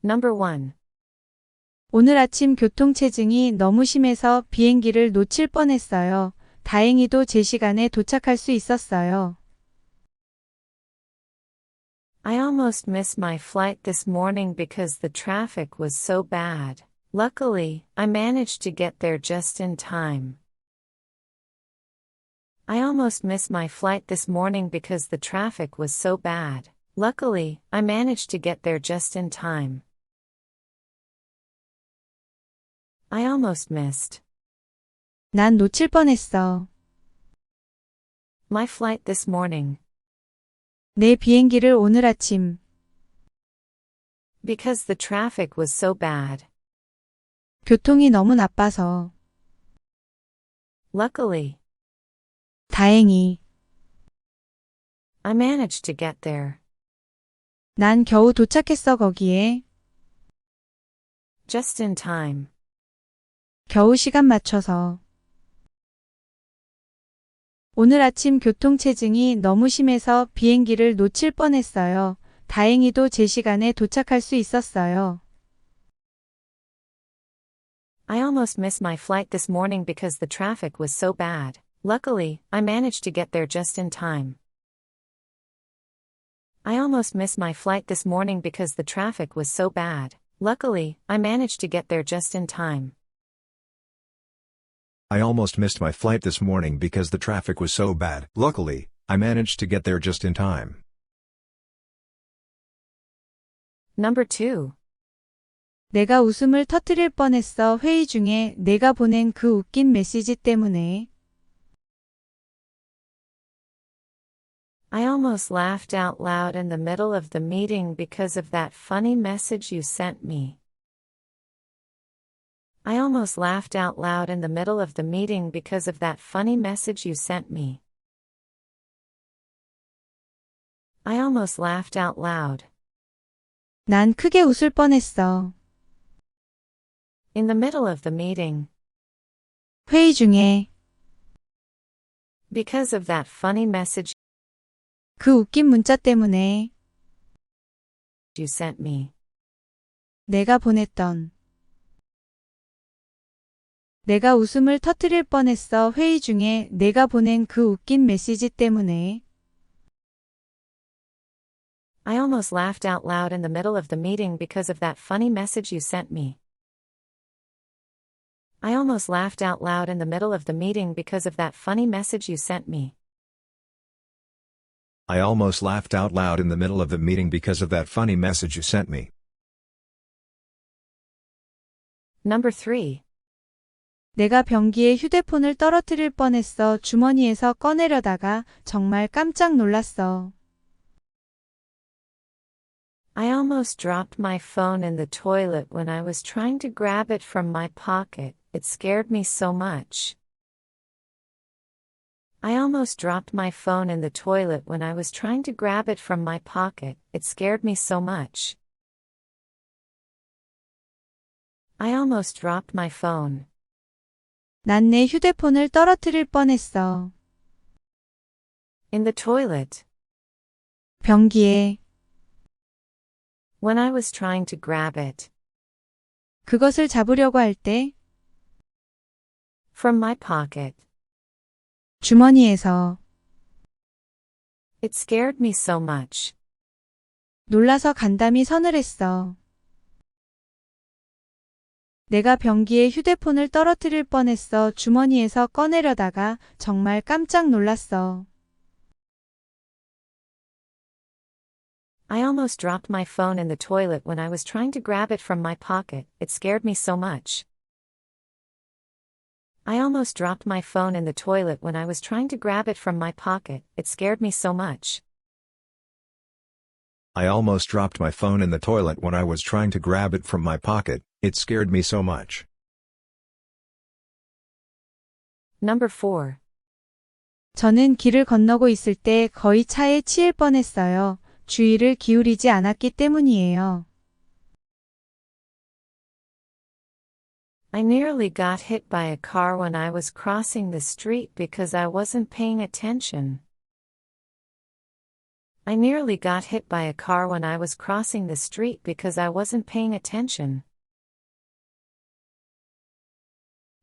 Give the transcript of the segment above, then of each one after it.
Number 1. 오늘 아침 교통체증이 너무 심해서 비행기를 놓칠 뻔했어요. 다행히도 제 시간에 도착할 수 있었어요. I almost missed my flight this morning because the traffic was so bad. Luckily, I managed to get there just in time. I almost missed my flight this morning because the traffic was so bad. Luckily, I managed to get there just in time. I almost missed 난 놓칠 뻔했어. my flight this morning 내 비행기를 오늘 아침. because the traffic was so bad. 교통이 너무 나빠서. Luckily, 다행히. I managed to get there 난 겨우 도착했어 거기에. just in time. 겨우 시간 맞춰서. 오늘 아침 교통체증이 너무 심해서 비행기를 놓칠 뻔했어요. 다행히도 제 시간에 도착할 수 있었어요. I almost missed my flight this morning because the traffic was so bad. Luckily, I managed to get there just in time. I almost missed my flight this morning because the traffic was so bad. Luckily, I managed to get there just in time. I almost missed my flight this morning because the traffic was so bad. Luckily, I managed to get there just in time. Number 2. 내가 웃음을 터뜨릴 뻔했어. 회의 중에 내가 보낸 그 웃긴 메시지 때문에. I almost laughed out loud in the middle of the meeting because of that funny message you sent me. I almost laughed out loud in the middle of the meeting because of that funny message you sent me. I almost laughed out loud 난 크게 웃을 뻔했어. in the middle of the meeting 회의 중에 because of that funny message 그 웃긴 문자 때문에. you sent me. 내가 보냈던. 내가 웃음을 터뜨릴 뻔했어. 회의 중에 내가 보낸 그 웃긴 메시지 때문에. I almost laughed out loud in the middle of the meeting because of that funny message you sent me. I almost laughed out loud in the middle of the meeting because of that funny message you sent me. I almost laughed out loud in the middle of the meeting because of that funny message you sent me. Number 3. 내가 변기에 휴대폰을 떨어뜨릴 뻔했어. 주머니에서 꺼내려다가 정말 깜짝 놀랐어. I almost dropped my phone in the toilet when I was trying to grab it from my pocket. It scared me so much. I almost dropped my phone in the toilet when I was trying to grab it from my pocket. It scared me so much. I almost dropped my phone 난 내 휴대폰을 떨어뜨릴 뻔했어. in the toilet 변기에. when I was trying to grab it 그것을 잡으려고 할 때. from my pocket. 주머니에서. It scared me so much. 놀라서 간담이 서늘했어. 내가 변기에 휴대폰을 떨어뜨릴 뻔했어. 주머니에서 꺼내려다가 정말 깜짝 놀랐어. I almost dropped my phone in the toilet when I was trying to grab it from my pocket. It scared me so much. I almost dropped my phone in the toilet when I was trying to grab it from my pocket. It scared me so much. I almost dropped my phone in the toilet when I was trying to grab it from my pocket. It scared me so much. Number 4. 저는 길을 건너고 있을 때 거의 차에 치일 뻔했어요. 주의를 기울이지 않았기 때문이에요. I nearly got hit by a car when I was crossing the street because I wasn't paying attention. I nearly got hit by a car when I was crossing the street because I wasn't paying attention.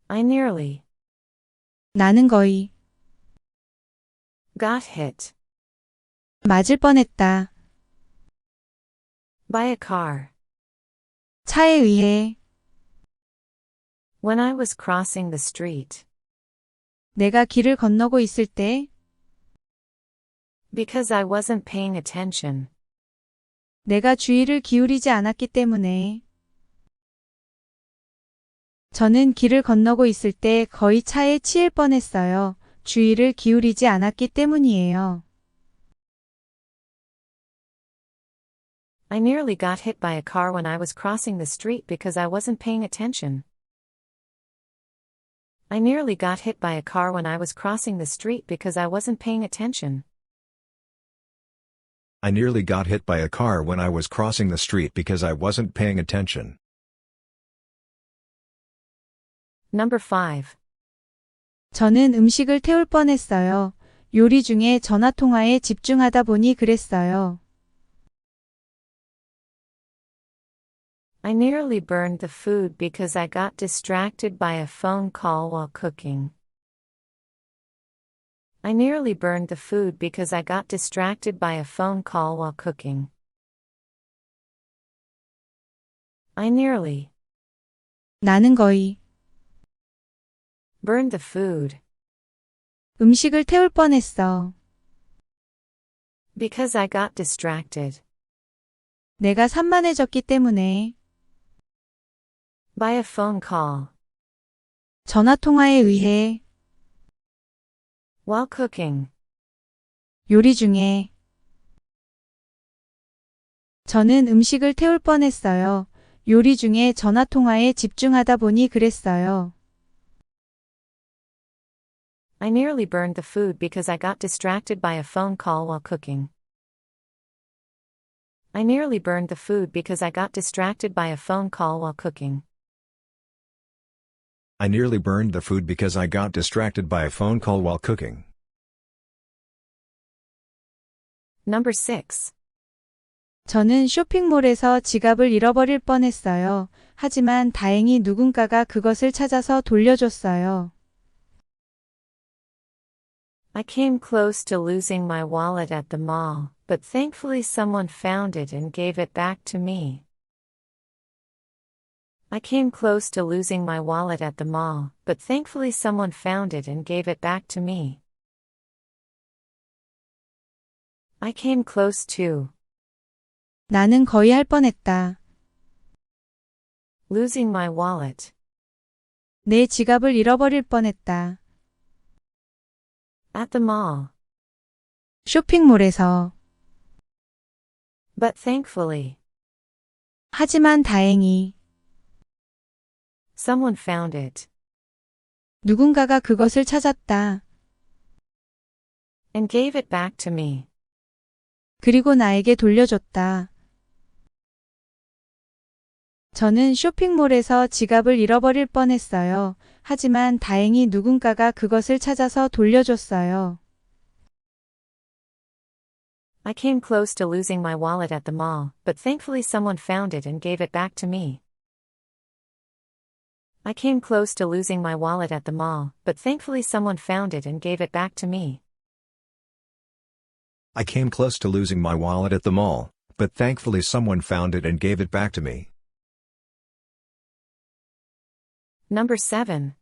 I nearly 나는 거의 got hit 맞을 뻔했다. by a car 차에 의해 when I was crossing the street 내가 길을 건너고 있을 때 because I wasn't paying attention. 내가 주의를 기울이지 않았기 때문에 저는 길을 건너고 있을 때 거의 차에 치일 뻔했어요. 주의를 기울이지 않았기 때문이에요. I nearly got hit by a car when I was crossing the street because I wasn't paying attention. I nearly got hit by a car when I was crossing the street because I wasn't paying attention. I nearly got hit by a car when I was crossing the street because I wasn't paying attention. Number 5. 저는 음식을 태울 뻔했어요. 요리 중에 전화통화에 집중하다 보니 그랬어요. I nearly burned the food because I got distracted by a phone call while cooking. I nearly burned the food because I got distracted by a phone call while cooking. I nearly 나는 거의 burned the food 음식을 태울 뻔했어. because I got distracted 내가 산만해졌기 때문에 by a phone call 전화통화에 의해 while cooking. 요리 중에 저는 음식을 태울 뻔했어요. 요리 중에 전화통화에 집중하다 보니 그랬어요. I nearly burned the food because I got distracted by a phone call while cooking. I nearly burned the food because I got distracted by a phone call while cooking. I nearly burned the food because I got distracted by a phone call while cooking. Number 6. 저는 쇼핑몰에서 지갑을 잃어버릴 뻔했어요. 하지만 다행히 누군가가 그것을 찾아서 돌려줬어요. I came close to losing my wallet at the mall, but thankfully someone found it and gave it back to me. I came close to losing my wallet at the mall, but thankfully someone found it and gave it back to me. I came close to 나는 거의 할 뻔했다. losing my wallet 내 지갑을 잃어버릴 뻔했다. at the mall, 쇼핑몰에서 but thankfully 하지만 다행히 someone found it 누군가가 그것을 찾았다. and gave it back to me. 그리고 나에게 돌려줬다. 저는 쇼핑몰에서 지갑을 잃어버릴 뻔했어요. 하지만 다행히 누군가가 그것을 찾아서 돌려줬어요. I came close to losing my wallet at the mall, but thankfully someone found it and gave it back to me. I came close to losing my wallet at the mall, but thankfully someone found it and gave it back to me. I came close to losing my wallet at the mall, but thankfully someone found it and gave it back to me. Number 7.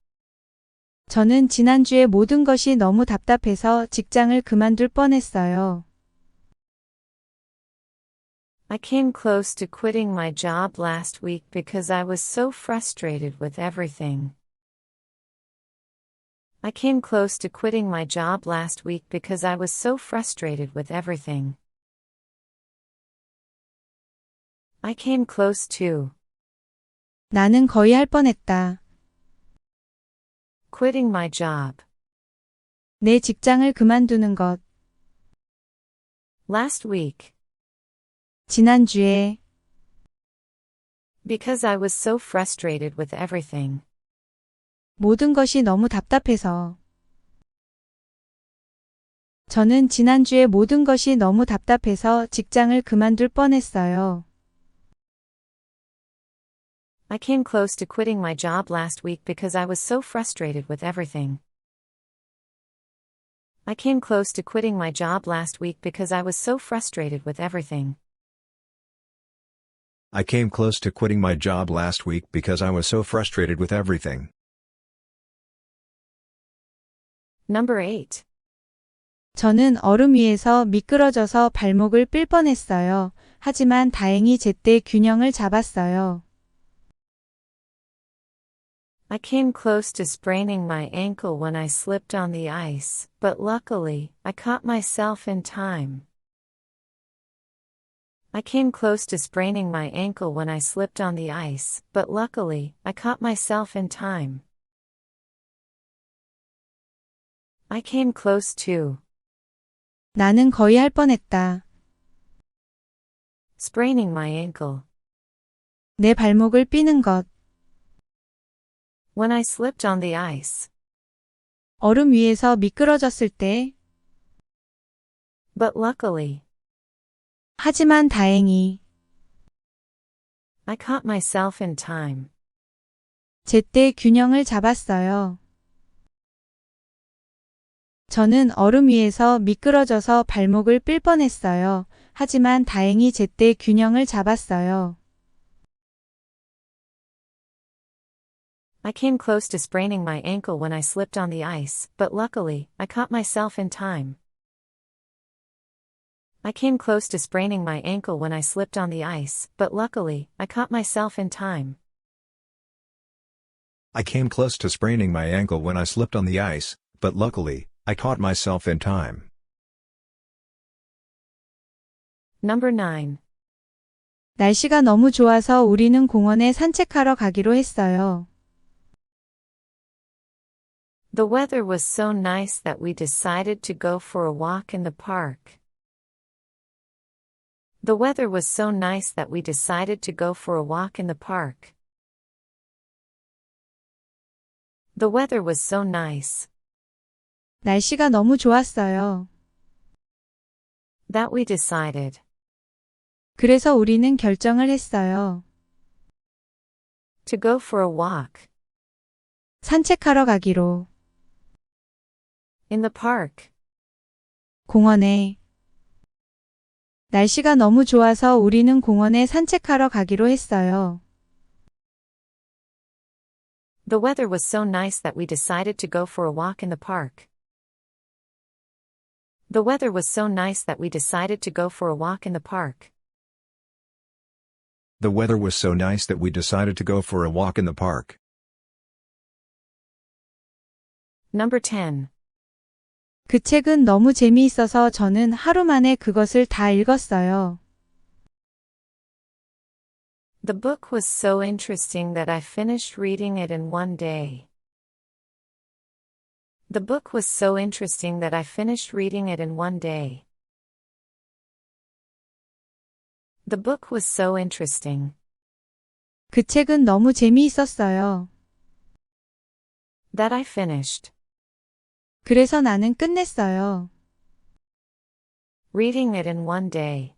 저는 지난주에 모든 것이 너무 답답해서 직장을 그만둘 뻔했어요. I came close to quitting my job last week because I was so frustrated with everything. I came close to quitting my job last week because I was so frustrated with everything. I came close to 나는 거의 할 뻔했다. quitting my job 내 직장을 그만두는 것. last week 지난주에 because I was so frustrated with everything. 모든 것이 너무 답답해서 저는 지난주에 모든 것이 너무 답답해서 직장을 그만둘 뻔했어요. I came close to quitting my job last week because I was so frustrated with everything. I came close to quitting my job last week because I was so frustrated with everything. I came close to quitting my job last week because I was so frustrated with everything. Number 8. 저는 얼음 위에서 미끄러져서 발목을 삘 뻔했어요. 하지만 다행히 제때 균형을 잡았어요. I came close to spraining my ankle when I slipped on the ice, but luckily, I caught myself in time. I came close to spraining my ankle when I slipped on the ice, but luckily, I caught myself in time. I came close to 나는 거의 할 뻔했다. spraining my ankle. 내 발목을 삐는 것. When I slipped on the ice, 얼음 위에서 미끄러졌을 때. but luckily, 하지만 다행히. I caught myself in time. 제때 균형을 잡았어요. 저는 얼음 위에서 미끄러져서 발목을 삘 뻔했어요. 하지만 다행히 제때 균형을 잡았어요. I came close to spraining my ankle when I slipped on the ice, but luckily, I caught myself in time. I came close to spraining my ankle when I slipped on the ice, but luckily, I caught myself in time. I came close to spraining my ankle when I slipped on the ice, but luckily, I caught myself in time. Number 9. 날씨가 너무 좋아서 우리는 공원에 산책하러 가기로 했어요. The weather was so nice that we decided to go for a walk in the park. The weather was so nice that we decided to go for a walk in the park. The weather was so nice 날씨가 너무 좋았어요. that we decided 그래서 우리는 결정을 했어요. to go for a walk 산책하러 가기로. in the park. 공원에. 날씨가 너무 좋아서 우리는 공원에 산책하러 가기로 했어요. The weather was so nice that we decided to go for a walk in the park. The weather was so nice that we decided to go for a walk in the park. The weather was so nice that we decided to go for a walk in the park. Number 10. 그 책은 너무 재미있어서 저는 하루 만에 그것을 다 읽었어요. The book was so interesting that I finished reading it in one day. The book was so interesting that I finished reading it in one day. The book was so interesting 그 책은 너무 재미있었어요. that I finished 그래서 나는 끝냈어요. reading it in one day.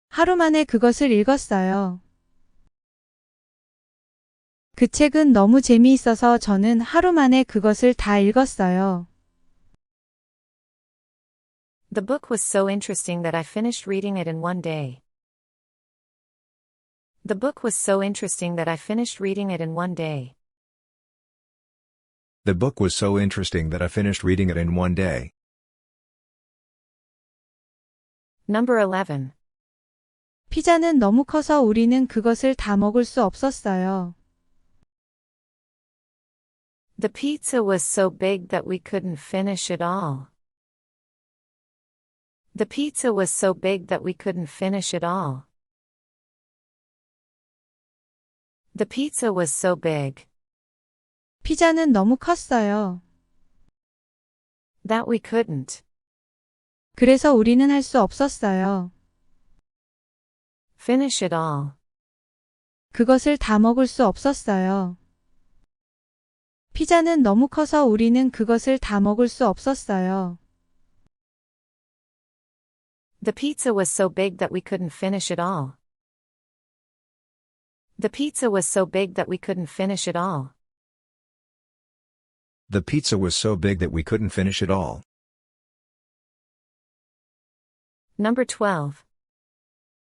하루 만에 그것을 읽었어요. 그 책은 너무 재미있어서 저는 하루 만에 그것을 다 읽었어요. The book was so interesting that I finished reading it in one day. The book was so interesting that I finished reading it in one day. The book was so interesting that I finished reading it in one day. Number 11. 피자는 너무 커서 우리는 그것을 다 먹을 수 없었어요. The pizza was so big that we couldn't finish it all. The pizza was so big that we couldn't finish it all. The pizza was so big 피자는 너무 컸어요. that we couldn't 그래서 우리는 할 수 없었어요. finish it all. 그것을 다 먹을 수 없었어요. 피자는 너무 커서 우리는 그것을 다 먹을 수 없었어요. The pizza was so big that we couldn't finish it all. The pizza was so big that we couldn't finish it all. The pizza was so big that we couldn't finish it all. Number 12.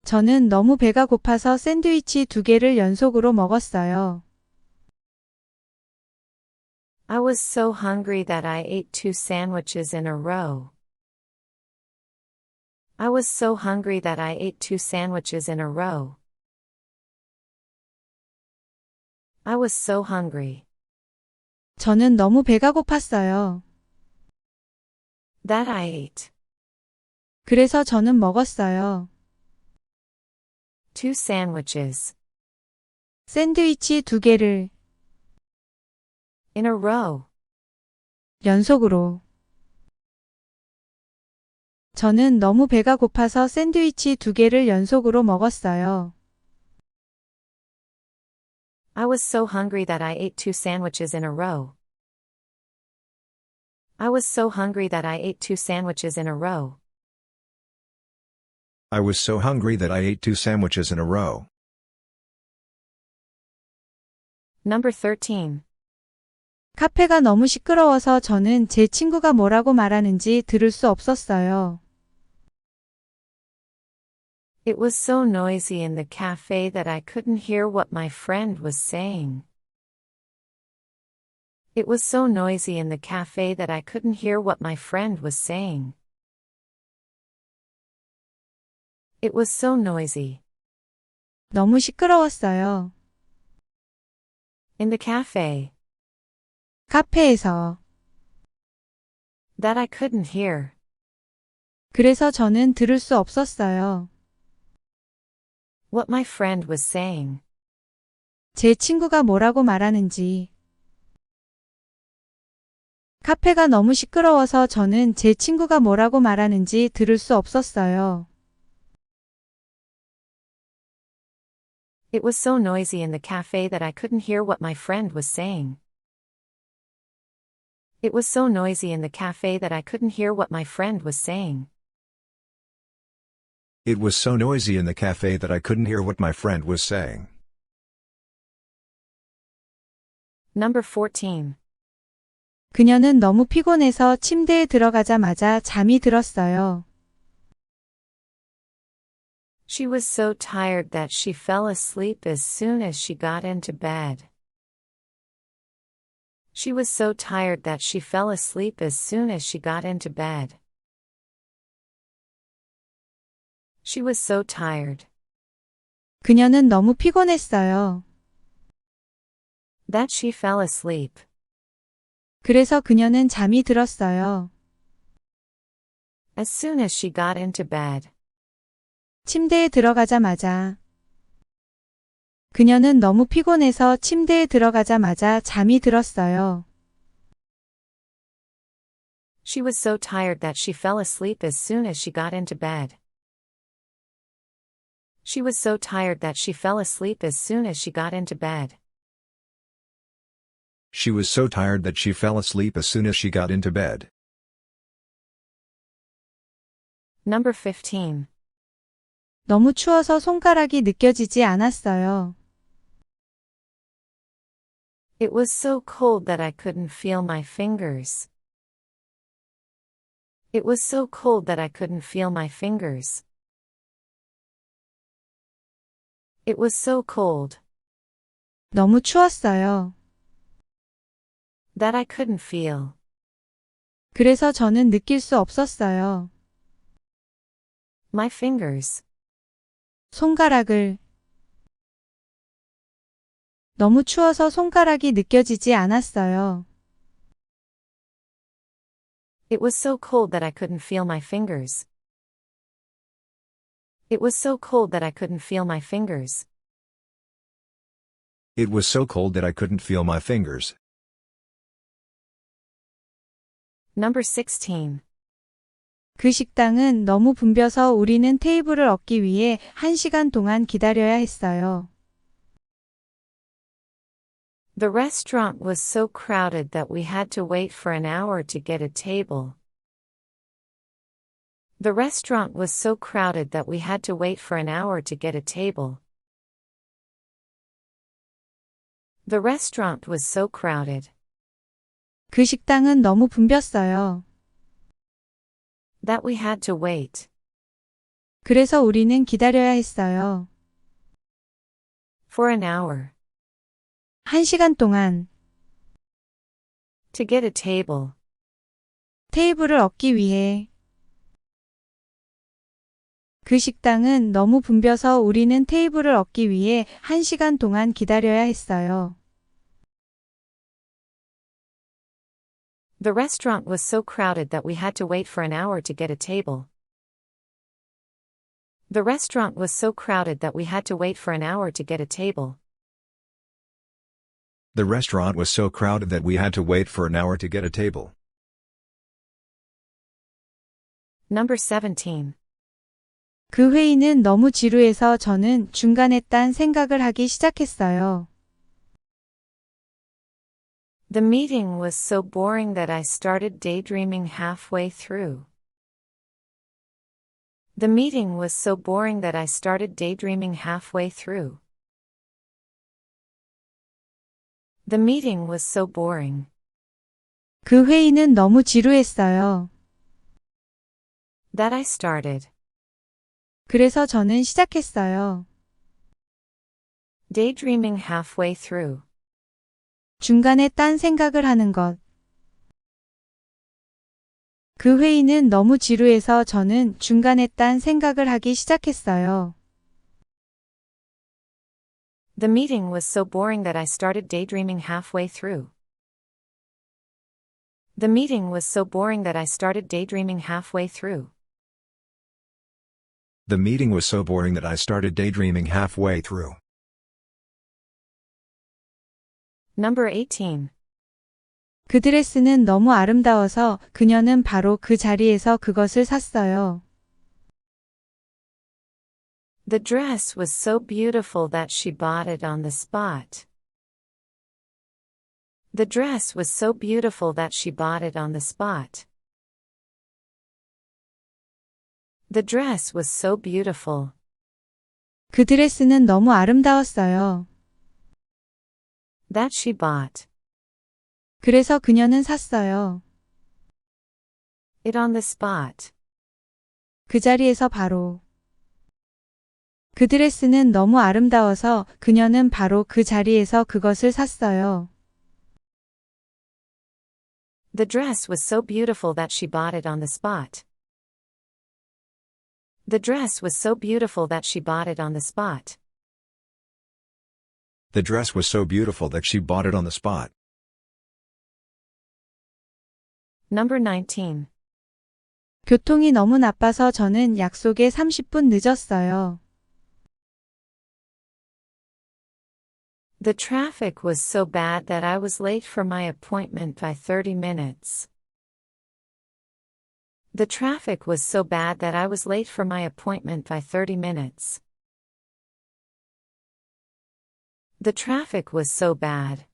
저는 너무 배가 고파서 샌드위치 2개를 연속으로 먹었어요. I was so hungry that I ate 2 sandwiches in a row. I was so hungry that I ate 2 sandwiches in a row. I was so hungry. 저는 너무 배가 고팠어요. That I ate. 그래서 저는 먹었어요. 2 sandwiches. 샌드위치 2개를 In a row. 연속으로. 저는 너무 배가 고파서 샌드위치 2개를 연속으로 먹었어요. I was so hungry that I ate 2 sandwiches in a row. I was so hungry that I ate 2 sandwiches in a row. I was so hungry that I ate 2 sandwiches in a row. Number 13. 카페가 너무 시끄러워서 저는 제 친구가 뭐라고 말하는지 들을 수 없었어요. It was so noisy in the cafe that I couldn't hear what my friend was saying. It was so noisy in the cafe that I couldn't hear what my friend was saying. It was so noisy. 너무 시끄러웠어요. In the cafe. 카페에서. That I couldn't hear. 그래서 저는 들을 수 없었어요. What my friend was saying. 제 친구가 뭐라고 말하는지. 카페가 너무 시끄러워서 저는 제 친구가 뭐라고 말하는지 들을 수 없었어요. It was so noisy in the cafe that I couldn't hear what my friend was saying. It was so noisy in the cafe that I couldn't hear what my friend was saying. It was so noisy in the cafe that I couldn't hear what my friend was saying. Number 14. 그녀는 너무 피곤해서 침대에 들어가자마자 잠이 들었어요. She was so tired that she fell asleep as soon as she got into bed. She was so tired that she fell asleep as soon as she got into bed. She was so tired. 그녀는 너무 피곤했어요. That she fell asleep. 그래서 그녀는 잠이 들었어요. As soon as she got into bed. 침대에 들어가자마자. 그녀는 너무 피곤해서 침대에 들어가자마자 잠이 들었어요. She was so tired that she fell asleep as soon as she got into bed. She was so tired that she fell asleep as soon as she got into bed. She was so tired that she fell asleep as soon as she got into bed. Number 15. 너무 추워서 손가락이 느껴지지 않았어요. It was so cold that I couldn't feel my fingers. It was so cold that I couldn't feel my fingers. It was so cold. 너무 추웠어요. That I couldn't feel. 그래서 저는 느낄 수 없었어요. My fingers. 손가락을. 너무 추워서 손가락이 느껴지지 않았어요. It was so cold that I couldn't feel my fingers. It was so cold that I couldn't feel my fingers. It was so cold that I couldn't feel my fingers. Number 16. 그 식당은 너무 붐벼서 우리는 테이블을 얻기 위해 1시간 동안 기다려야 했어요. The restaurant was so crowded that we had to wait for an hour to get a table. The restaurant was so crowded that we had to wait for an hour to get a table. The restaurant was so crowded. 그 식당은 너무 붐볐어요. That we had to wait. 그래서 우리는 기다려야 했어요. For an hour. 1시간 동안 To get a table. 테이블을 얻기 위해. 그 식당은 너무 붐벼서 우리는 테이블을 얻기 위해 1시간 동안 기다려야 했어요. The restaurant was so crowded that we had to wait for an hour to get a table. The restaurant was so crowded that we had to wait for an hour to get a table. The restaurant was so crowded that we had to wait for an hour to get a table. Number 17. 그 회의는 너무 지루해서 저는 중간에 딴 생각을 하기 시작했어요. The meeting was so boring that I started daydreaming halfway through. The meeting was so boring that I started daydreaming halfway through. The meeting was so boring. 그 회의는 너무 지루했어요. That I started. 그래서 저는 시작했어요. Daydreaming halfway through. 중간에 딴 생각을 하는 것. 그 회의는 너무 지루해서 저는 중간에 딴 생각을 하기 시작했어요. The meeting was so boring that I started daydreaming halfway through. The meeting was so boring that I started daydreaming halfway through. The meeting was so boring that I started daydreaming halfway through. Number 18. 그 드레스는 너무 아름다워서 그녀는 바로 그 자리에서 그것을 샀어요. The dress was so beautiful that she bought it on the spot. The dress was so beautiful that she bought it on the spot. The dress was so beautiful. 그 드레스는 너무 아름다웠어요. That she bought 그래서 그녀는 샀어요. it on the spot. 그 자리에서 바로. 그 드레스는 너무 아름다워서 그녀는 바로 그 자리에서 그것을 샀어요. The dress was so beautiful that she bought it on the spot. The dress was so beautiful that she bought it on the spot. The dress was so beautiful that she bought it on the spot. Number 19. 교통이 너무 나빠서 저는 약속에 30분 늦었어요. The traffic was so bad that I was late for my appointment by 30 minutes. The traffic was so bad that I was late for my appointment by 30 minutes. The traffic was so bad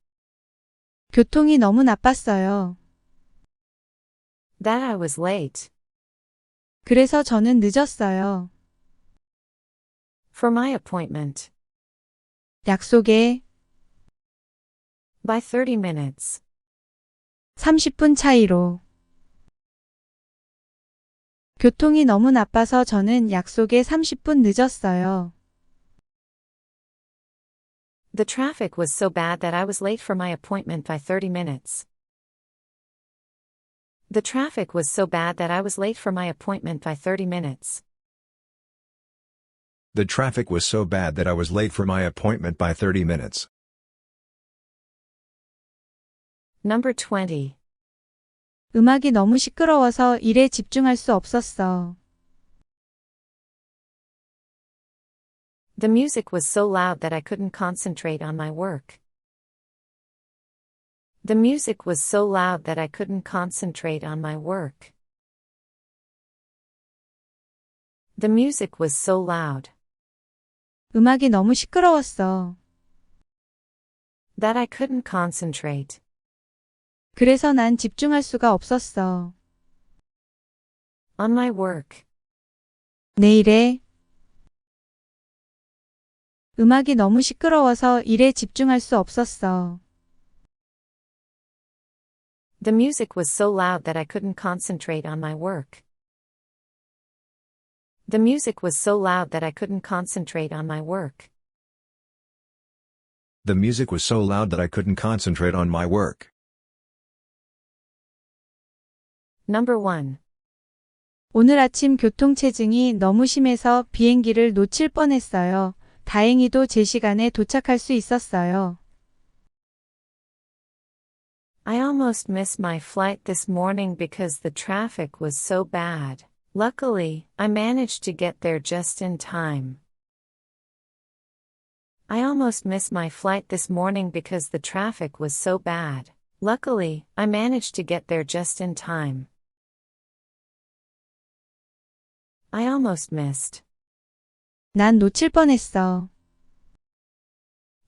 교통이 너무 나빴어요. that I was late 그래서 저는 늦었어요. for my appointment 약속에 by 30 minutes. 30분 차이로. 교통이 너무 나빠서 저는 약속에 30분 늦었어요. The traffic was so bad that I was late for my appointment by 30 minutes. The traffic was so bad that I was late for my appointment by 30 minutes. The traffic was so bad that I was late for my appointment by 30 minutes. Number 20. 음악이 너무 시끄러워서 일에 집중할 수 없었어. The music was so loud that I couldn't concentrate on my work. The music was so loud that I couldn't concentrate on my work. The music was so loud 음악이 너무 시끄러웠어. that I couldn't concentrate 그래서 난 집중할 수가 없었어. on my work. 내일에 음악이 너무 시끄러워서 일에 집중할 수 없었어. The music was so loud that I couldn't concentrate on my work. The music was so loud that I couldn't concentrate on my work. The music was so loud that I couldn't concentrate on my work. Number 1. 오늘 아침 교통체증이 너무 심해서 비행기를 놓칠 뻔했어요. 다행히도 제 시간에 도착할 수 있었어요. I almost missed my flight this morning because the traffic was so bad. Luckily, I managed to get there just in time. I almost missed my flight this morning because the traffic was so bad. Luckily, I managed to get there just in time. I almost missed 난 놓칠 뻔했어.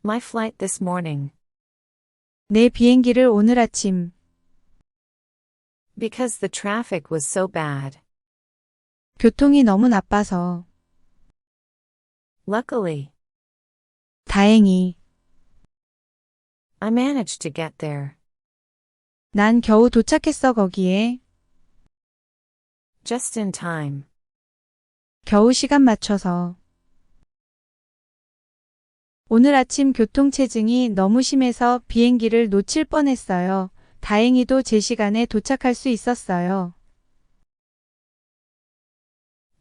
my flight this morning 내 비행기를 오늘 아침. because the traffic was so bad. 교통이 너무 나빠서. Luckily, 다행히. I managed to get there 난 겨우 도착했어 거기에. just in time. 겨우 시간 맞춰서. 오늘 아침 교통체증이 너무 심해서 비행기를 놓칠 뻔했어요. 다행히도 제 시간에 도착할 수 있었어요.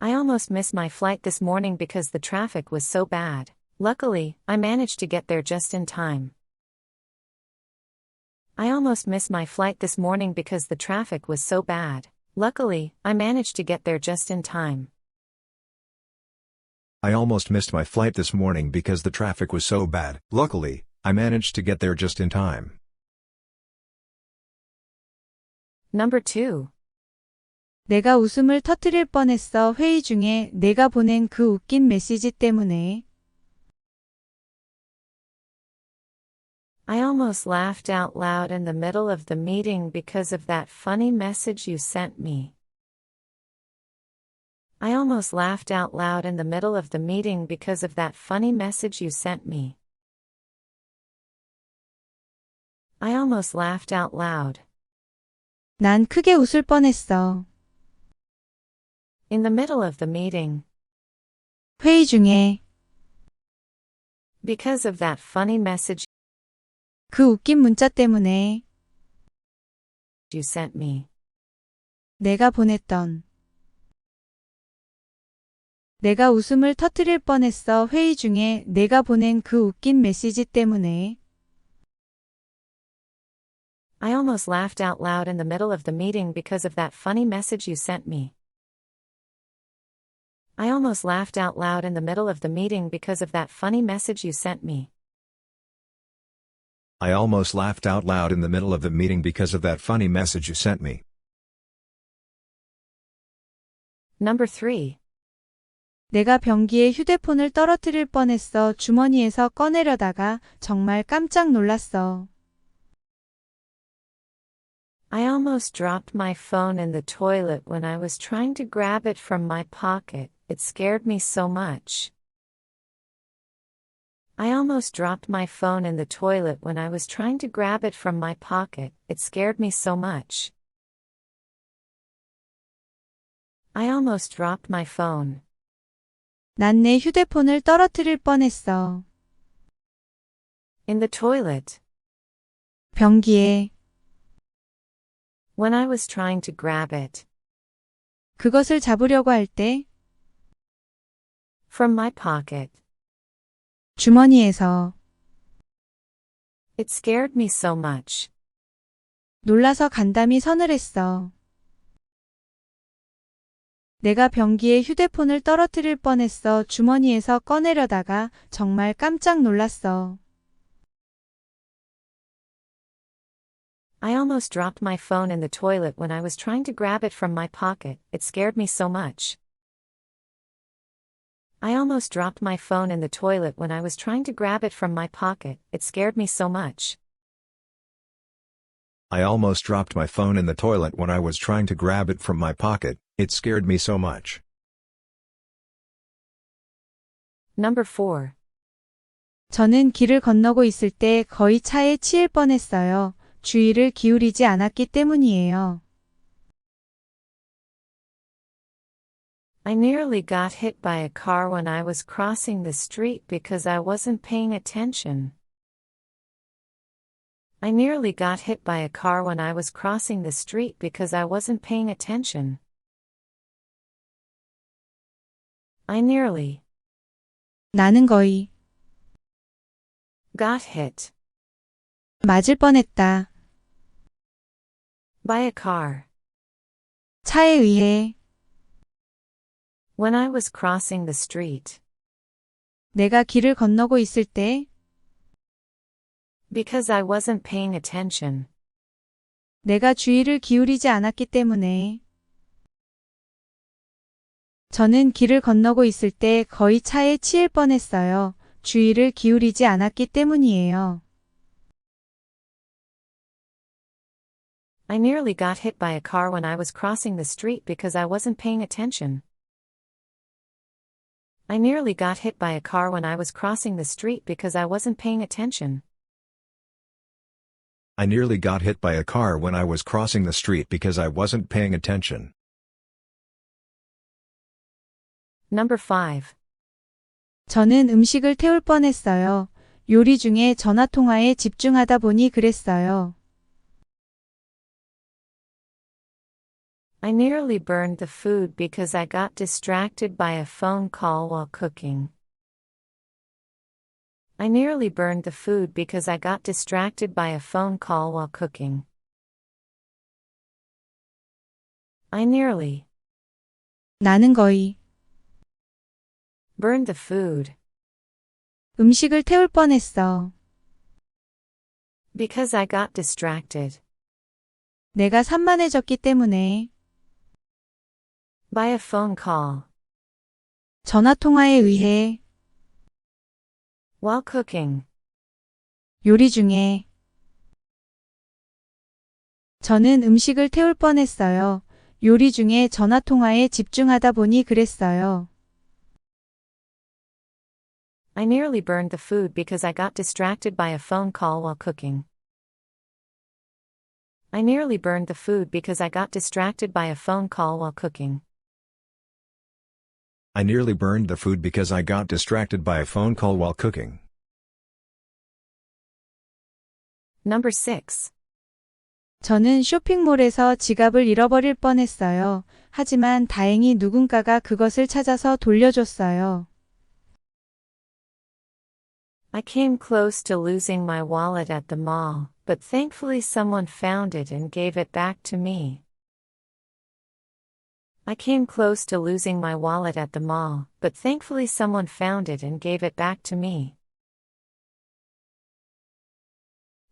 I almost missed my flight this morning because the traffic was so bad. Luckily, I managed to get there just in time. I almost missed my flight this morning because the traffic was so bad. Luckily, I managed to get there just in time. I almost missed my flight this morning because the traffic was so bad. Luckily, I managed to get there just in time. Number 2. 내가 웃음을 터뜨릴 뻔했어 회의 중에 내가 보낸 그 웃긴 메시지 때문에. I almost laughed out loud in the middle of the meeting because of that funny message you sent me. I almost laughed out loud in the middle of the meeting because of that funny message you sent me. I almost laughed out loud 난 크게 웃을 뻔했어. in the middle of the meeting 회의 중에. because of that funny message 그 웃긴 문자 때문에. you sent me. 내가 보냈던. 내가 웃음을 터뜨릴 뻔했어 회의 중에 내가 보낸 그 웃긴 메시지 때문에. I almost laughed out loud in the middle of the meeting because of that funny message you sent me. I almost laughed out loud in the middle of the meeting because of that funny message you sent me. I almost laughed out loud in the middle of the meeting because of that funny message you sent me. Number 3. 내가 변기에 휴대폰을 떨어뜨릴 뻔했어 주머니에서 꺼내려다가 정말 깜짝 놀랐어. I almost dropped my phone in the toilet when I was trying to grab it from my pocket. It scared me so much. I almost dropped my phone in the toilet when I was trying to grab it from my pocket. It scared me so much. I almost dropped my phone 난 내 휴대폰을 떨어뜨릴 뻔했어. in the toilet 변기에. when I was trying to grab it 그것을 잡으려고 할 때. from my pocket. 주머니에서. It scared me so much. 놀라서 간담이 서늘했어. 내가 변기에 휴대폰을 떨어뜨릴 뻔했어 주머니에서 꺼내려다가 정말 깜짝 놀랐어. I almost dropped my phone in the toilet when I was trying to grab it from my pocket. It scared me so much. I almost dropped my phone in the toilet when I was trying to grab it from my pocket. It scared me so much. I almost dropped my phone in the toilet when I was trying to grab it from my pocket. It scared me so much. Number 4. 저는 길을 건너고 있을 때 거의 차에 치일 뻔했어요. 주의를 기울이지 않았기 때문이에요. I nearly got hit by a car when I was crossing the street because I wasn't paying attention. I nearly got hit by a car when I was crossing the street because I wasn't paying attention. I nearly 나는 거의 got hit 맞을 뻔했다. by a car 차에 의해 when I was crossing the street 내가 길을 건너고 있을 때 because I wasn't paying attention. 내가 주의를 기울이지 않았기 때문에 저는 길을 건너고 있을 때 거의 차에 치일 뻔했어요. 주의를 기울이지 않았기 때문이에요. I nearly got hit by a car when I was crossing the street because I wasn't paying attention. I nearly got hit by a car when I was crossing the street because I wasn't paying attention. I nearly got hit by a car when I was crossing the street because I wasn't paying attention. Number 5. 저는 음식을 태울 뻔했어요. 요리 중에 전화통화에 집중하다 보니 그랬어요. I nearly burned the food because I got distracted by a phone call while cooking. I nearly burned the food because I got distracted by a phone call while cooking. I nearly 나는 거의 burned the food 음식을 태울 뻔했어. because I got distracted 내가 산만해졌기 때문에 by a phone call 전화통화에 의해 while cooking. 요리 중에 저는 음식을 태울 뻔했어요. 요리 중에 전화통화에 집중하다 보니 그랬어요. I nearly burned the food because I got distracted by a phone call while cooking. I nearly burned the food because I got distracted by a phone call while cooking. I nearly burned the food because I got distracted by a phone call while cooking. Number 6. 저는 쇼핑몰에서 지갑을 잃어버릴 뻔했어요. 하지만 다행히 누군가가 그것을 찾아서 돌려줬어요. I came close to losing my wallet at the mall, but thankfully someone found it and gave it back to me. I came close to losing my wallet at the mall, but thankfully someone found it and gave it back to me.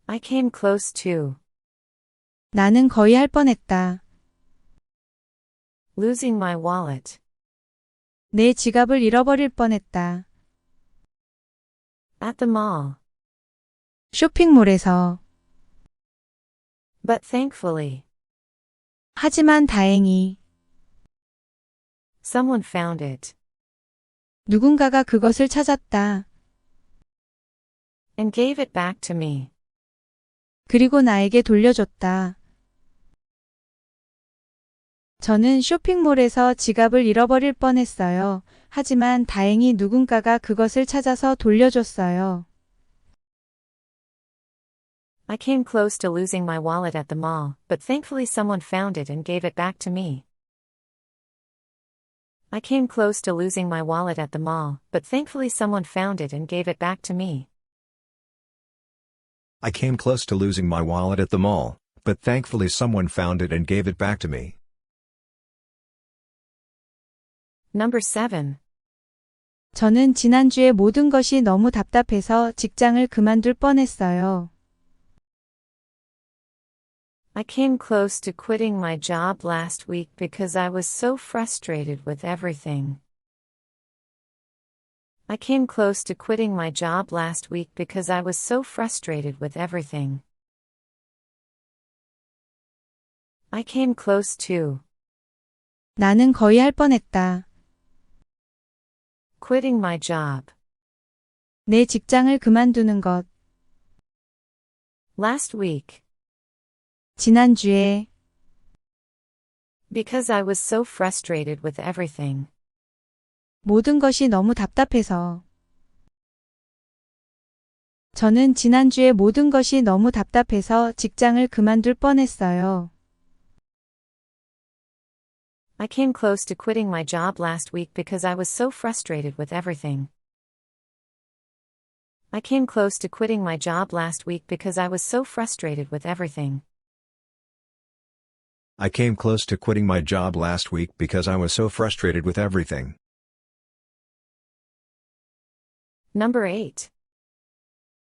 I came close to 나는 거의 할 뻔했다. losing my wallet 내 지갑을 잃어버릴 뻔했다. at the mall, 쇼핑몰에서 but thankfully 하지만 다행히 someone found it 누군가가 그것을 찾았다. and gave it back to me. 그리고 나에게 돌려줬다. 저는 쇼핑몰에서 지갑을 잃어버릴 뻔했어요. 하지만 다행히 누군가가 그것을 찾아서 돌려줬어요. I came close to losing my wallet at the mall, but thankfully someone found it and gave it back to me. I came close to losing my wallet at the mall, but thankfully someone found it and gave it back to me. I came close to losing my wallet at the mall, but thankfully someone found it and gave it back to me. Number 7. 저는 지난주에 모든 것이 너무 답답해서 직장을 그만둘 뻔했어요. I came close to quitting my job last week because I was so frustrated with everything. I came close to quitting my job last week because I was so frustrated with everything. I came close to 나는 거의 할 뻔했다. quitting my job 내 직장을 그만두는 것. Last week. 지난주에. Because I was so frustrated with everything. 모든 것이 너무 답답해서. 저는 지난주에 모든 것이 너무 답답해서 직장을 그만둘 뻔했어요. I came close to quitting my job last week because I was so frustrated with everything. I came close to quitting my job last week because I was so frustrated with everything. I came close to quitting my job last week because I was so frustrated with everything. Number 8.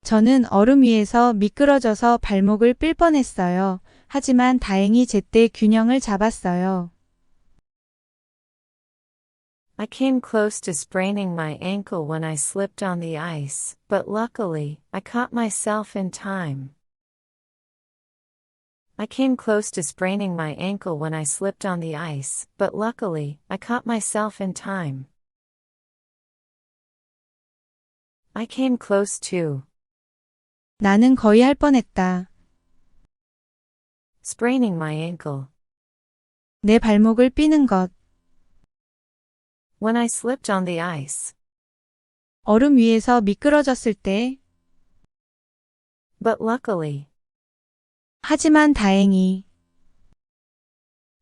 저는 얼음 위에서 미끄러져서 발목을 삘 뻔했어요. 하지만 다행히 제때 균형을 잡았어요. I came close to spraining my ankle when I slipped on the ice, but luckily, I caught myself in time. I came close to spraining my ankle when I slipped on the ice, but luckily, I caught myself in time. I came close to 나는 거의 할 뻔했다. spraining my ankle. 내 발목을 삐는 것. When I slipped on the ice. 얼음 위에서 미끄러졌을 때. But luckily, 하지만 다행히.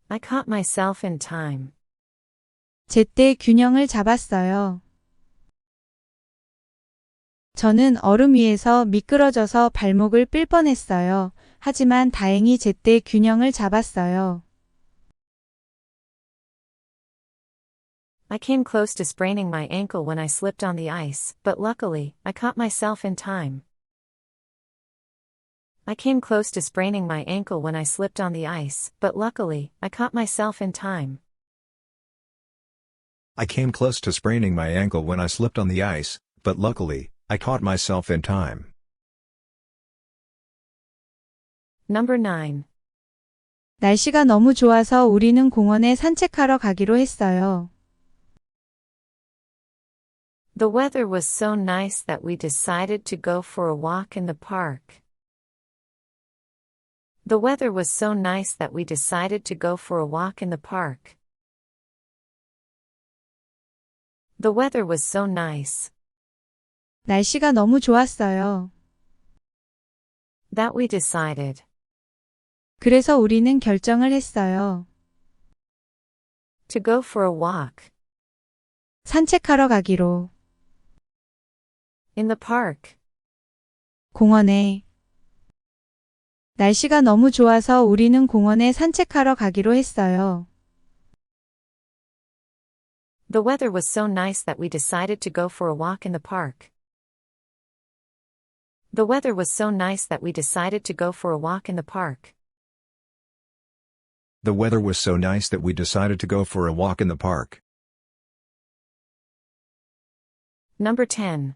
I caught myself in time. 제때 균형을 잡았어요. 저는 얼음 위에서 미끄러져서 발목을 삘 뻔했어요. 하지만 다행히 제때 균형을 잡았어요. I came close to spraining my ankle when I slipped on the ice, but luckily, I caught myself in time. I came close to spraining my ankle when I slipped on the ice, but luckily, I caught myself in time. I came close to spraining my ankle when I slipped on the ice, but luckily, I caught myself in time. Number 9. 날씨가 너무 좋아서 우리는 공원에 산책하러 가기로 했어요. The weather was so nice that we decided to go for a walk in the park. The weather was so nice that we decided to go for a walk in the park. The weather was so nice 날씨가 너무 좋았어요. that we decided 그래서 우리는 결정을 했어요. to go for a walk 산책하러 가기로. in the park. 공원에. 날씨가 너무 좋아서 우리는 공원에 산책하러 가기로 했어요. The weather was so nice that we decided to go for a walk in the park. The weather was so nice that we decided to go for a walk in the park. The weather was so nice that we decided to go for a walk in the park. Number 10.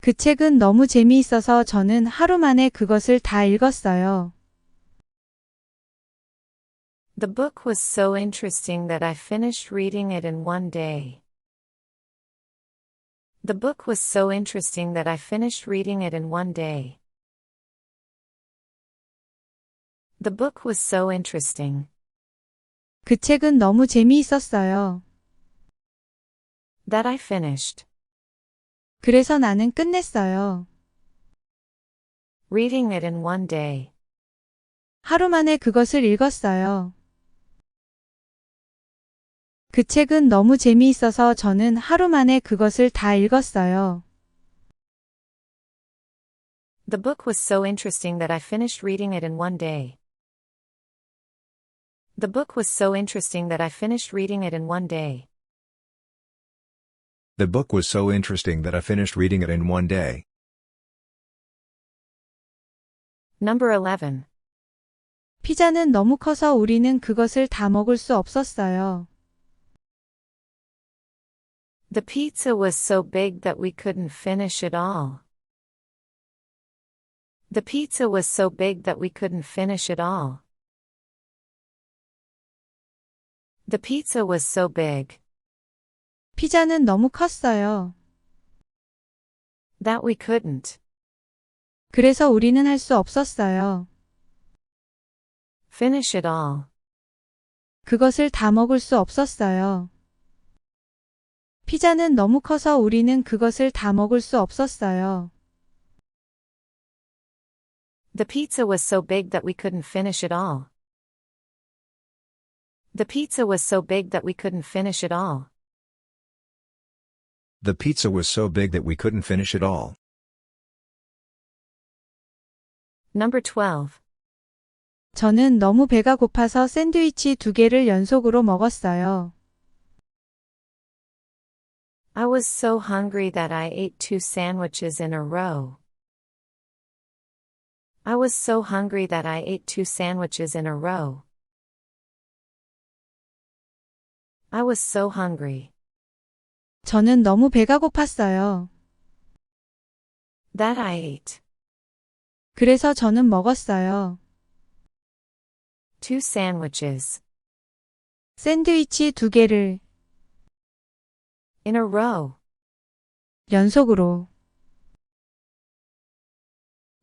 그 책은 너무 재미있어서 저는 하루 만에 그것을 다 읽었어요. The book was so interesting that I finished reading it in one day. The book was so interesting that I finished reading it in one day. The book was so interesting 그 책은 너무 재미있었어요. that I finished 그래서 나는 끝냈어요. reading it in one day. 하루 만에 그것을 읽었어요. 그 책은 너무 재미있어서 저는 하루 만에 그것을 다 읽었어요. The book was so interesting that I finished reading it in one day. The book was so interesting that I finished reading it in one day. The book was so interesting that I finished reading it in one day. Number 11. 피자는 너무 커서 우리는 그것을 다 먹을 수 없었어요. The pizza was so big that we couldn't finish it all. The pizza was so big that we couldn't finish it all. The pizza was so big 피자는 너무 컸어요. That we couldn't. 그래서 우리는 할 수 없었어요. Finish it all. 그것을 다 먹을 수 없었어요. 피자는 너무 커서 우리는 그것을 다 먹을 수 없었어요. The pizza was so big that we couldn't finish it all. The pizza was so big that we couldn't finish it all. The pizza was so big that we couldn't finish it all. Number 12. 저는 너무 배가 고파서 샌드위치 2개를 연속으로 먹었어요. I was so hungry that I ate 2 sandwiches in a row. I was so hungry that I ate 2 sandwiches in a row. I was so hungry. 저는 너무 배가 고팠어요. That I ate. 그래서 저는 먹었어요. 2 sandwiches. 샌드위치 2개를 In a row. 연속으로.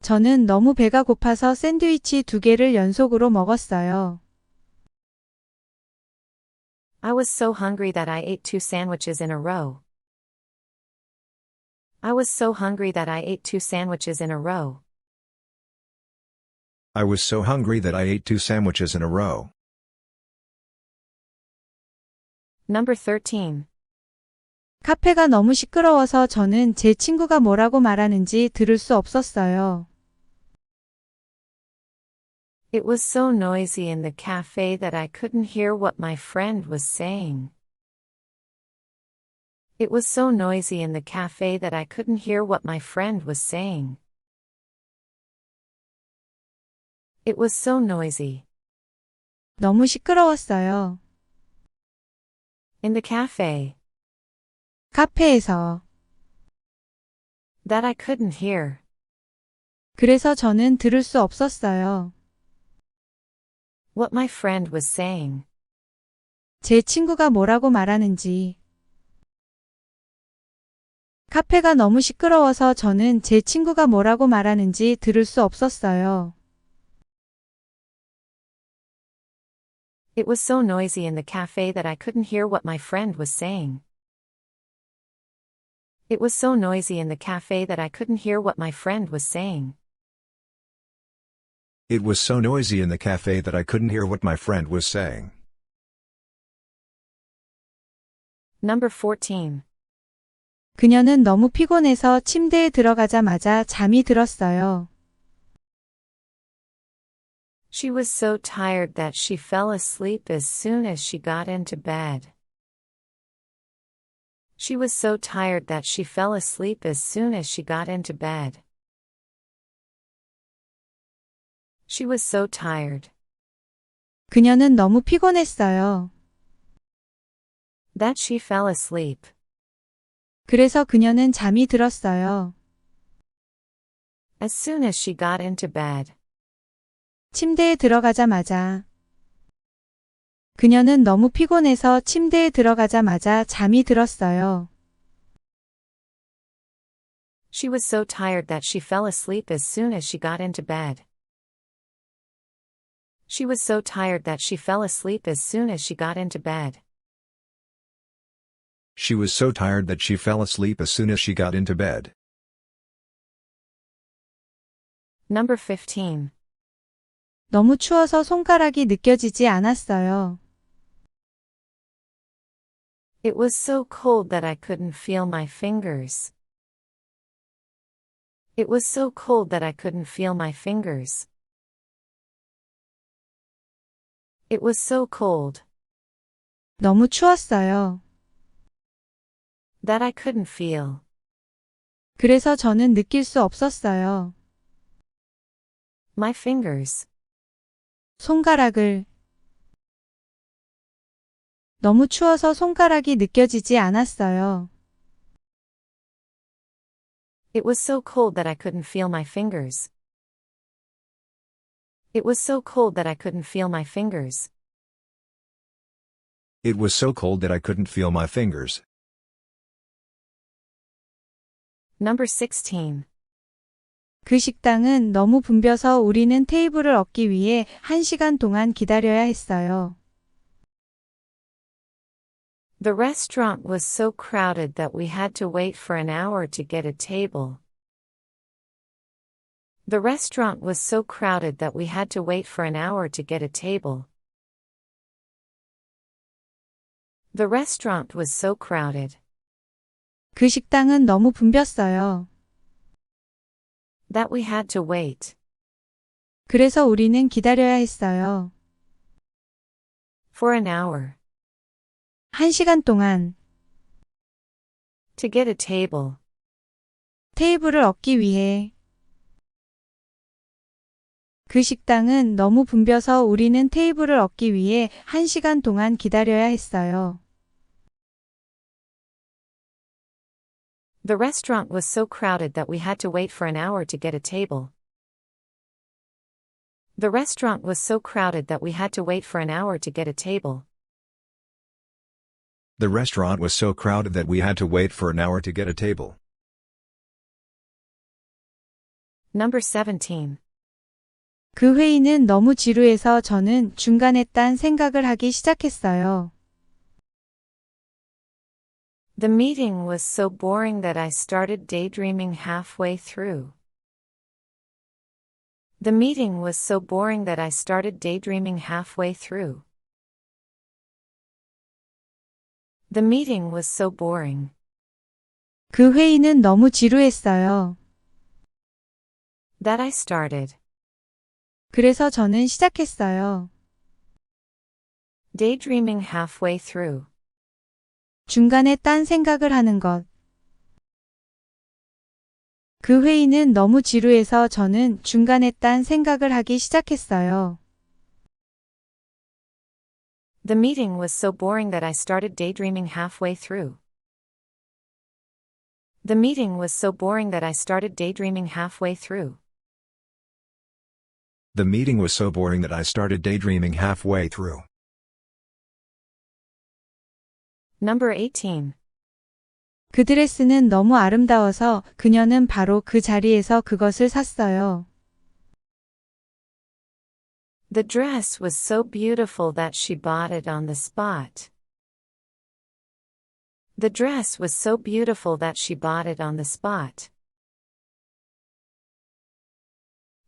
저는 너무 배가 고파서 샌드위치 2개를 연속으로 먹었어요. I was so hungry that I ate 2 sandwiches in a row. I was so hungry that I ate 2 sandwiches in a row. I was so hungry that I ate 2 sandwiches in a row. Number 13. 카페가 너무 시끄러워서 저는 제 친구가 뭐라고 말하는지 들을 수 없었어요. It was so noisy in the cafe that I couldn't hear what my friend was saying. It was so noisy in the cafe that I couldn't hear what my friend was saying. It was so noisy. 너무 시끄러웠어요. In the cafe. 카페에서. That I couldn't hear. 그래서 저는 들을 수 없었어요. What my friend was saying. 제 친구가 뭐라고 말하는지. 카페가 너무 시끄러워서 저는 제 친구가 뭐라고 말하는지 들을 수 없었어요. It was so noisy in the cafe that I couldn't hear what my friend was saying. It was so noisy in the cafe that I couldn't hear what my friend was saying. It was so noisy in the cafe that I couldn't hear what my friend was saying. Number 14. 그녀는 너무 피곤해서 침대에 들어가자마자 잠이 들었어요. She was so tired that she fell asleep as soon as she got into bed. She was so tired that she fell asleep as soon as she got into bed. She was so tired. 그녀는 너무 피곤했어요. That she fell asleep. 그래서 그녀는 잠이 들었어요. As soon as she got into bed. 침대에 들어가자마자. 그녀는 너무 피곤해서 침대에 들어가자마자 잠이 들었어요. She was so tired that she fell asleep as soon as she got into bed. She was so tired that she fell asleep as soon as she got into bed. She was so tired that she fell asleep as soon as she got into bed. Number 15. 너무 추워서 손가락이 느껴지지 않았어요. It was so cold that I couldn't feel my fingers. It was so cold that I couldn't feel my fingers. It was so cold. 너무 추웠어요. That I couldn't feel. 그래서 저는 느낄 수 없었어요. My fingers. 손가락을. 너무 추워서 손가락이 느껴지지 않았어요. It was so cold that I couldn't feel my fingers. It was so cold that I couldn't feel my fingers. It was so cold that I couldn't feel my fingers. Number 16. 그 식당은 너무 붐벼서 우리는 테이블을 얻기 위해 1시간 동안 기다려야 했어요. The restaurant was so crowded that we had to wait for an hour to get a table. The restaurant was so crowded that we had to wait for an hour to get a table. The restaurant was so crowded. 그 식당은 너무 붐볐어요. That we had to wait. 그래서 우리는 기다려야 했어요. For an hour. 1시간 동안 To get a table. 테이블을 얻기 위해. 그 식당은 너무 붐벼서 우리는 테이블을 얻기 위해 1시간 동안 기다려야 했어요. The restaurant was so crowded that we had to wait for an hour to get a table. The restaurant was so crowded that we had to wait for an hour to get a table. The restaurant was so crowded that we had to wait for an hour to get a table. Number 17. 그 회의는 너무 지루해서 저는 중간에 딴 생각을 하기 시작했어요. The meeting was so boring that I started daydreaming halfway through. The meeting was so boring that I started daydreaming halfway through. The meeting was so boring. 그 회의는 너무 지루했어요. That I started 그래서 저는 시작했어요. daydreaming halfway through. 중간에 딴 생각을 하는 것. 그 회의는 너무 지루해서 저는 중간에 딴 생각을 하기 시작했어요. The meeting was so boring that I started daydreaming halfway through. The meeting was so boring that I started daydreaming halfway through. The meeting was so boring that I started daydreaming halfway through. Number 18. 그 드레스는 너무 아름다워서 그녀는 바로 그 자리에서 그것을 샀어요. The dress was so beautiful that she bought it on the spot. The dress was so beautiful that she bought it on the spot.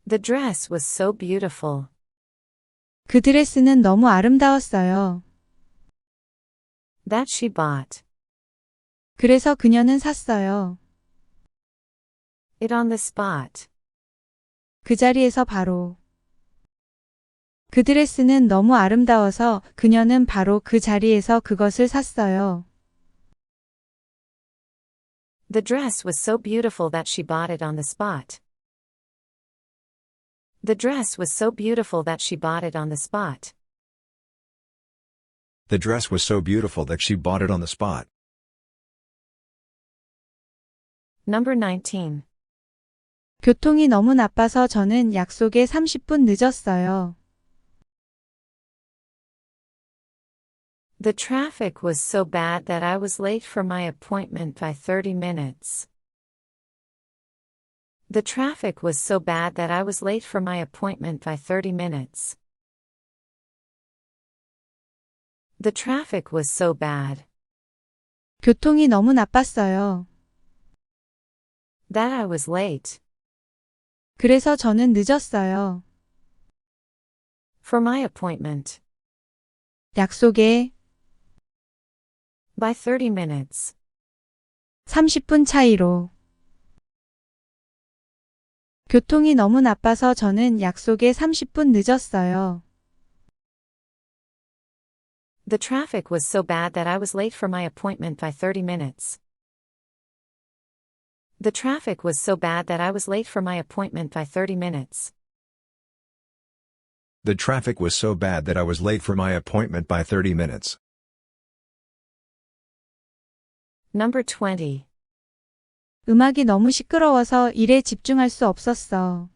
The dress was so beautiful. 그 드레스는 너무 아름다웠어요. That she bought 그래서 그녀는 샀어요. it on the spot. 그 자리에서 바로. 그 드레스는 너무 아름다워서 그녀는 바로 그 자리에서 그것을 샀어요. The dress was so beautiful that she bought it on the spot. The dress was so beautiful that she bought it on the spot. The dress was so beautiful that she bought it on the spot. Number 19. 교통이 너무 나빠서 저는 약속에 30분 늦었어요. The traffic was so bad that I was late for my appointment by 30 minutes. The traffic was so bad that I was late for my appointment by 30 minutes. The traffic was so bad 교통이 너무 나빴어요. that I was late 그래서 저는 늦었어요. for my appointment 약속에 by 30 minutes. 30분 차이로. 교통이 너무 나빠서 저는 약속에 30분 늦었어요. The traffic was so bad that I was late for my appointment by 30 minutes. The traffic was so bad that I was late for my appointment by 30 minutes. The traffic was so bad that I was late for my appointment by 30 minutes. Number 20. 음악이 너무 시끄러워서 일에 집중할 수 없었어.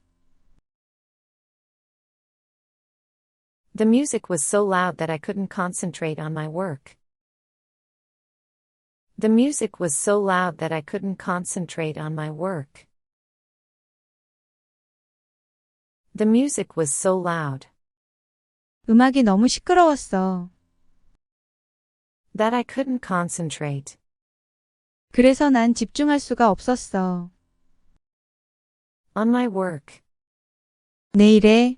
The music was so loud that I couldn't concentrate on my work. The music was so loud that I couldn't concentrate on my work. The music was so loud 음악이 너무 시끄러웠어. that I couldn't concentrate. 그래서 난 집중할 수가 없었어. On my work. 내 일에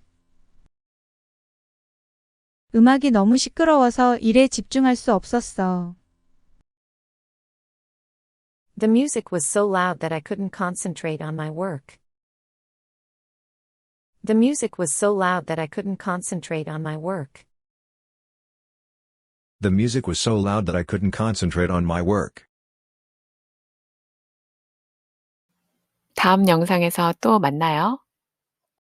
음악이 너무 시끄러워서 일에 집중할 수 없었어. The music was so loud that I couldn't concentrate on my work. The music was so loud that I couldn't concentrate on my work. The music was so loud that I couldn't concentrate on my work. 다음 영상에서 또 만나요.